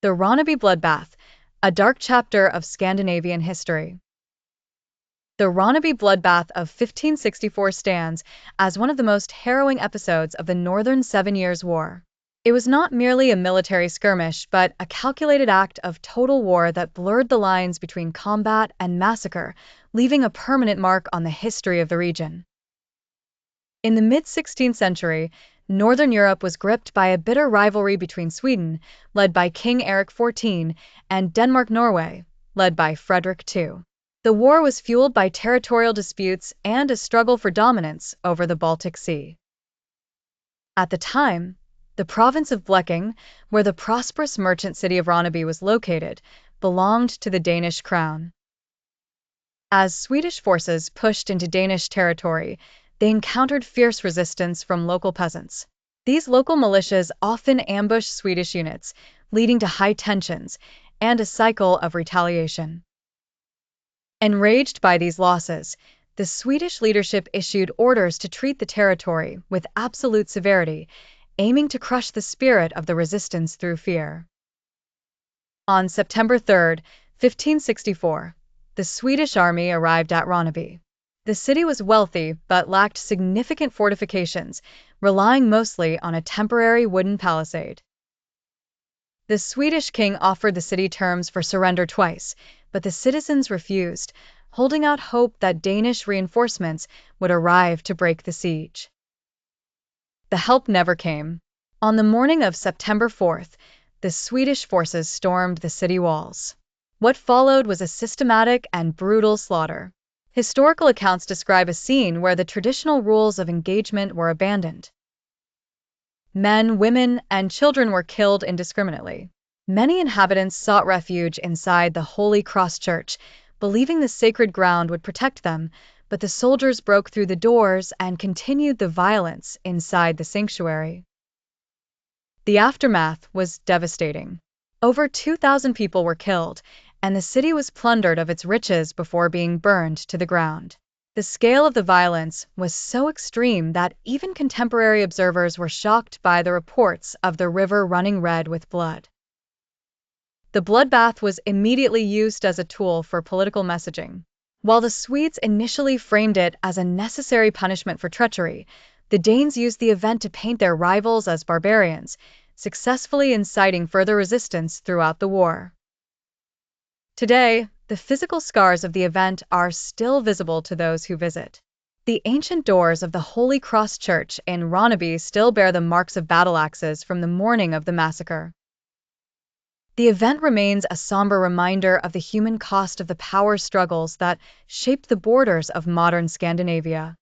The Ronneby Bloodbath, a dark chapter of Scandinavian history. The Ronneby Bloodbath of 1564 stands as one of the most harrowing episodes of the Northern Seven Years' War. It was not merely a military skirmish, but a calculated act of total war that blurred the lines between combat and massacre, leaving a permanent mark on the history of the region. In the mid-16th century, Northern Europe was gripped by a bitter rivalry between Sweden, led by King Erik XIV, and Denmark-Norway, led by Frederick II. The war was fueled by territorial disputes and a struggle for dominance over the Baltic Sea. At the time, the province of Bleking, where the prosperous merchant city of Ronneby was located, belonged to the Danish crown. As Swedish forces pushed into Danish territory, they encountered fierce resistance from local peasants. These local militias often ambushed Swedish units, leading to high tensions and a cycle of retaliation. Enraged by these losses, the Swedish leadership issued orders to treat the territory with absolute severity, aiming to crush the spirit of the resistance through fear. On September 3, 1564, the Swedish army arrived at Ronneby. The city was wealthy but lacked significant fortifications, relying mostly on a temporary wooden palisade. The Swedish king offered the city terms for surrender twice, but the citizens refused, holding out hope that Danish reinforcements would arrive to break the siege. The help never came. On the morning of September 4th, the Swedish forces stormed the city walls. What followed was a systematic and brutal slaughter. Historical accounts describe a scene where the traditional rules of engagement were abandoned. Men, women, and children were killed indiscriminately. Many inhabitants sought refuge inside the Holy Cross Church, believing the sacred ground would protect them, but the soldiers broke through the doors and continued the violence inside the sanctuary. The aftermath was devastating. Over 2,000 people were killed, and the city was plundered of its riches before being burned to the ground. The scale of the violence was so extreme that even contemporary observers were shocked by the reports of the river running red with blood. The bloodbath was immediately used as a tool for political messaging. While the Swedes initially framed it as a necessary punishment for treachery, the Danes used the event to paint their rivals as barbarians, successfully inciting further resistance throughout the war. Today, the physical scars of the event are still visible to those who visit. The ancient doors of the Holy Cross Church in Ronneby still bear the marks of battle axes from the morning of the massacre. The event remains a somber reminder of the human cost of the power struggles that shaped the borders of modern Scandinavia.